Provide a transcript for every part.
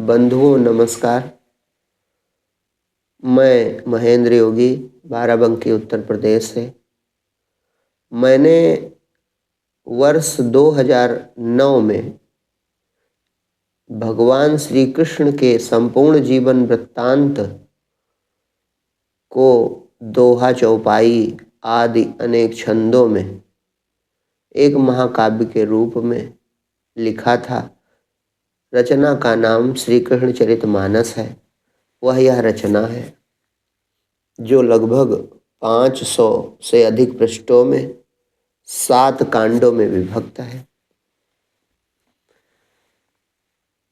बंधुओं नमस्कार। मैं महेंद्र योगी बाराबंकी उत्तर प्रदेश से। मैंने वर्ष 2009 में भगवान श्री कृष्ण के संपूर्ण जीवन वृत्तांत को दोहा चौपाई आदि अनेक छंदों में एक महाकाव्य के रूप में लिखा था। रचना का नाम श्री कृष्ण चरितमानस है। वह यह रचना है जो लगभग 500 से अधिक पृष्ठों में 7 कांडों में विभक्त है।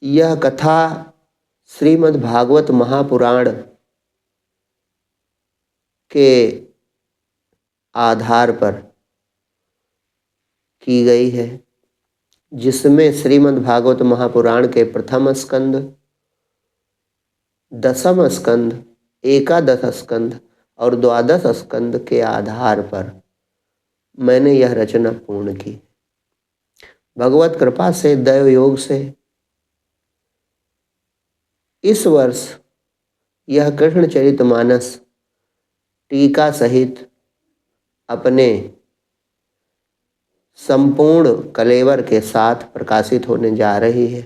यह कथा श्रीमद् भागवत महापुराण के आधार पर की गई है, जिसमें श्रीमद् भागवत महापुराण के प्रथम स्कंद, दसम स्कंद, एकादश स्कंद और द्वादश स्कंद के आधार पर मैंने यह रचना पूर्ण की। भगवत कृपा से, दैव योग से इस वर्ष यह कृष्ण चरितमानस टीका सहित अपने संपूर्ण कलेवर के साथ प्रकाशित होने जा रही है।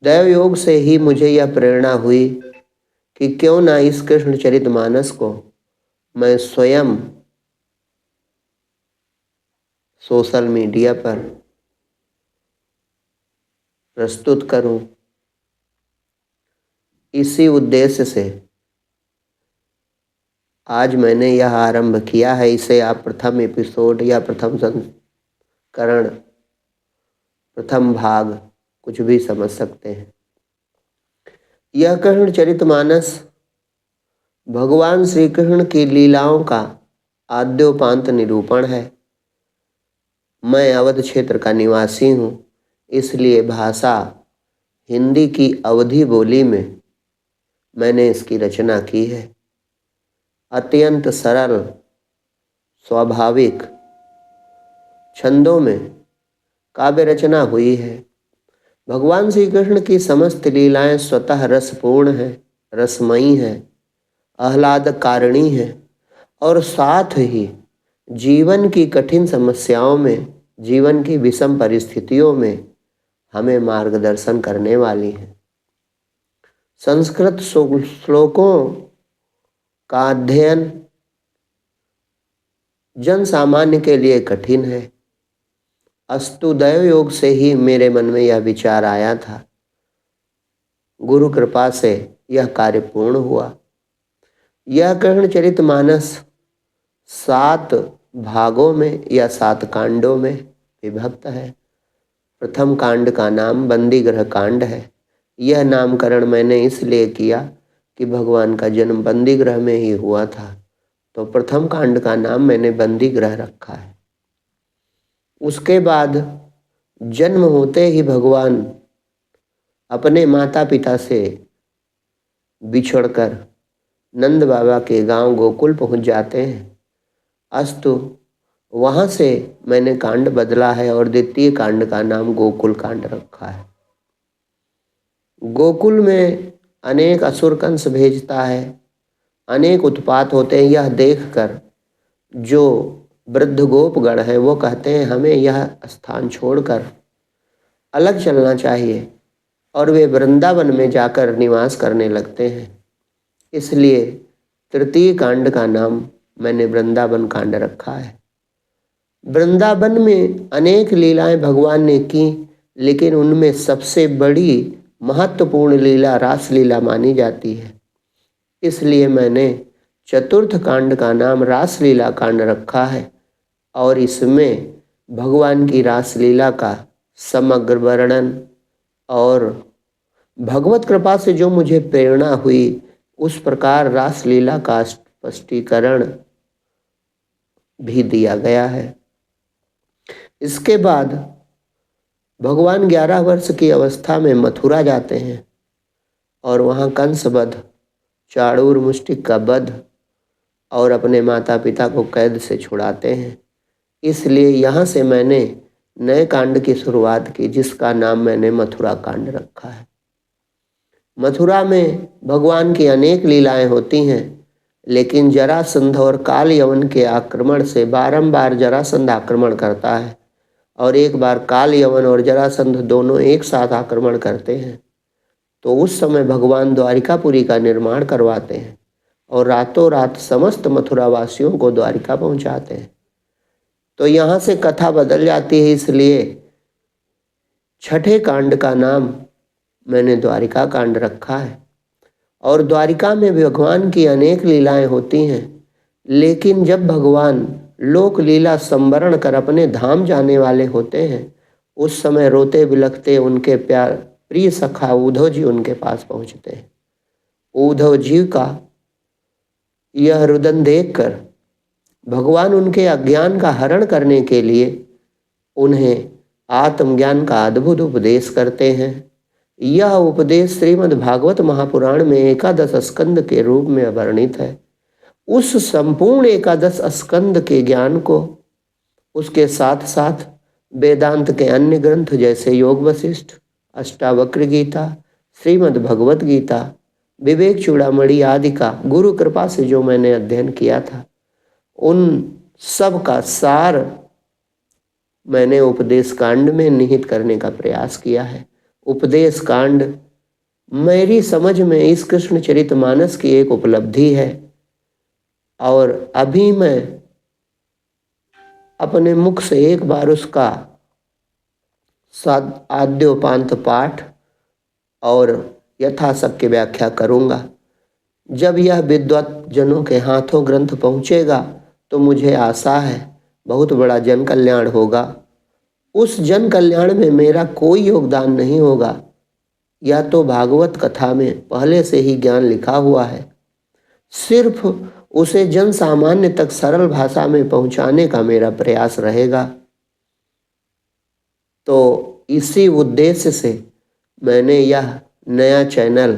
दैव योग से ही मुझे यह प्रेरणा हुई कि क्यों ना इस कृष्ण चरितमानस को मैं स्वयं सोशल मीडिया पर प्रस्तुत करूं। इसी उद्देश्य से आज मैंने यह आरंभ किया है। इसे आप प्रथम एपिसोड या प्रथम संस्करण, प्रथम भाग कुछ भी समझ सकते हैं। यह कृष्ण चरितमानस भगवान श्री कृष्ण की लीलाओं का आद्योपांत निरूपण है। मैं अवध क्षेत्र का निवासी हूँ, इसलिए भाषा हिंदी की अवधी बोली में मैंने इसकी रचना की है। अत्यंत सरल स्वाभाविक छंदों में काव्य रचना हुई है। भगवान श्री कृष्ण की समस्त लीलाएं स्वतः रसपूर्ण हैं, रसमयी हैं, आह्लादकारिणी हैं और साथ ही जीवन की कठिन समस्याओं में, जीवन की विषम परिस्थितियों में हमें मार्गदर्शन करने वाली हैं। संस्कृत श्लोकों का अध्ययन जन सामान्य के लिए कठिन है। अस्तु दैव योग से ही मेरे मन में यह विचार आया था। गुरु कृपा से यह कार्य पूर्ण हुआ। यह कृष्ण चरितमानस 7 भागों में या 7 कांडों में विभक्त है। प्रथम कांड का नाम बंदीगृह कांड है। यह नामकरण मैंने इसलिए किया कि भगवान का जन्म बंदीगृह में ही हुआ था, तो प्रथम कांड का नाम मैंने बंदीगृह रखा है। उसके बाद जन्म होते ही भगवान अपने माता पिता से बिछड़कर नंद बाबा के गांव गोकुल पहुंच जाते हैं। अस्तु वहां से मैंने कांड बदला है और द्वितीय कांड का नाम गोकुल कांड रखा है। गोकुल में अनेक असुर कंस भेजता है, अनेक उत्पात होते हैं। यह देखकर जो वृद्ध गोपगण हैं वो कहते हैं हमें यह स्थान छोड़कर अलग चलना चाहिए, और वे वृंदावन में जाकर निवास करने लगते हैं। इसलिए तृतीय कांड का नाम मैंने वृंदावन कांड रखा है। वृंदावन में अनेक लीलाएं भगवान ने की, लेकिन उनमें सबसे बड़ी महत्वपूर्ण लीला रास लीला मानी जाती है। इसलिए मैंने चतुर्थ कांड का नाम रास लीला कांड रखा है और इसमें भगवान की रास लीला का समग्र वर्णन और भगवत कृपा से जो मुझे प्रेरणा हुई उस प्रकार रास लीला का स्पष्टीकरण भी दिया गया है। इसके बाद भगवान 11 वर्ष की अवस्था में मथुरा जाते हैं और वहाँ कंस वध, चाणूर मुष्टिक का वध और अपने माता पिता को कैद से छुड़ाते हैं। इसलिए यहाँ से मैंने नए कांड की शुरुआत की, जिसका नाम मैंने मथुरा कांड रखा है। मथुरा में भगवान की अनेक लीलाएं होती हैं, लेकिन जरासंध और काल यवन के आक्रमण से बारंबार जरासंध आक्रमण करता है, और एक बार काल यवन और जरासंध दोनों एक साथ आक्रमण करते हैं। तो उस समय भगवान द्वारिकापुरी का निर्माण करवाते हैं और रातों रात समस्त मथुरा वासियों को द्वारिका पहुंचाते हैं। तो यहाँ से कथा बदल जाती है, इसलिए छठे कांड का नाम मैंने द्वारिका कांड रखा है। और द्वारिका में भगवान की अनेक लीलाएं होती हैं, लेकिन जब भगवान लोक लीला संवरण कर अपने धाम जाने वाले होते हैं, उस समय रोते बिलखते उनके प्यार प्रिय सखा उद्धव जी उनके पास पहुंचते हैं। उद्धव जी का यह रुदन देखकर भगवान उनके अज्ञान का हरण करने के लिए उन्हें आत्मज्ञान का अद्भुत उपदेश करते हैं। यह उपदेश श्रीमद् भागवत महापुराण में 11 स्कंद के रूप में वर्णित है। उस संपूर्ण 11 स्कंद के ज्ञान को उसके साथ साथ वेदांत के अन्य ग्रंथ जैसे योग वशिष्ठ, अष्टावक्र गीता, श्रीमद् भगवत गीता, विवेक चूड़ामणि आदि का गुरु कृपा से जो मैंने अध्ययन किया था, उन सब का सार मैंने उपदेश कांड में निहित करने का प्रयास किया है। उपदेश कांड मेरी समझ में इस कृष्णचरितमानस की एक उपलब्धि है, और अभी मैं अपने मुख से एक बार उसका आद्योपांत पाठ और यथाशक्य व्याख्या करूँगा। जब यह विद्वत जनों के हाथों ग्रंथ पहुँचेगा तो मुझे आशा है बहुत बड़ा जन कल्याण होगा। उस जन कल्याण में मेरा कोई योगदान नहीं होगा, या तो भागवत कथा में पहले से ही ज्ञान लिखा हुआ है, सिर्फ उसे जन सामान्य तक सरल भाषा में पहुंचाने का मेरा प्रयास रहेगा। तो इसी उद्देश्य से मैंने यह नया चैनल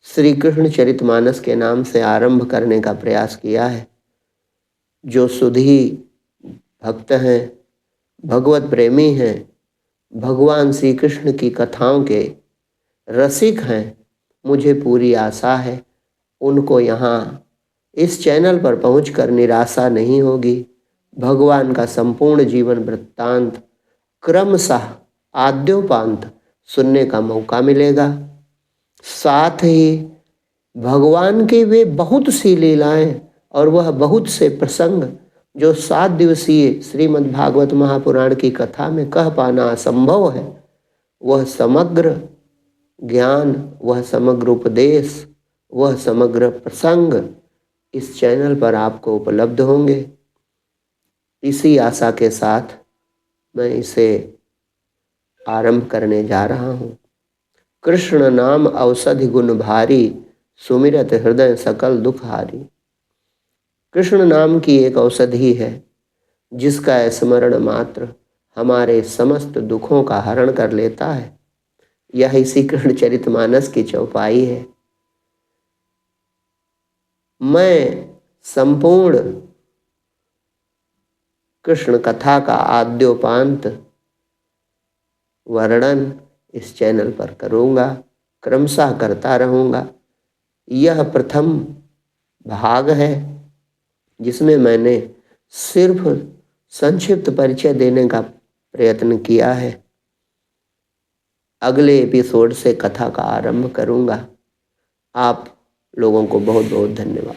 श्री कृष्ण चरितमानस के नाम से आरंभ करने का प्रयास किया है। जो सुधी भक्त हैं, भगवत प्रेमी हैं, भगवान श्री कृष्ण की कथाओं के रसिक हैं, मुझे पूरी आशा है उनको यहाँ इस चैनल पर पहुंचकर निराशा नहीं होगी। भगवान का संपूर्ण जीवन वृत्तांत क्रमशः आद्योपांत सुनने का मौका मिलेगा। साथ ही भगवान की वे बहुत सी लीलाएं और वह बहुत से प्रसंग जो 7 दिवसीय श्रीमद् भागवत महापुराण की कथा में कह पाना असंभव है, वह समग्र ज्ञान, वह समग्र उपदेश, वह समग्र प्रसंग इस चैनल पर आपको उपलब्ध होंगे। इसी आशा के साथ मैं इसे आरंभ करने जा रहा हूँ। कृष्ण नाम औषधि गुण भारी, सुमिरत हृदय सकल दुख हारी। कृष्ण नाम की एक औषधि है, जिसका स्मरण मात्र हमारे समस्त दुखों का हरण कर लेता है। यह इसी कृष्ण चरितमानस की चौपाई है। मैं संपूर्ण कृष्ण कथा का आद्योपांत वर्णन इस चैनल पर करूँगा, क्रमशः करता रहूँगा। यह प्रथम भाग है जिसमें मैंने सिर्फ संक्षिप्त परिचय देने का प्रयत्न किया है। अगले एपिसोड से कथा का आरंभ करूँगा। आप लोगों को बहुत बहुत धन्यवाद।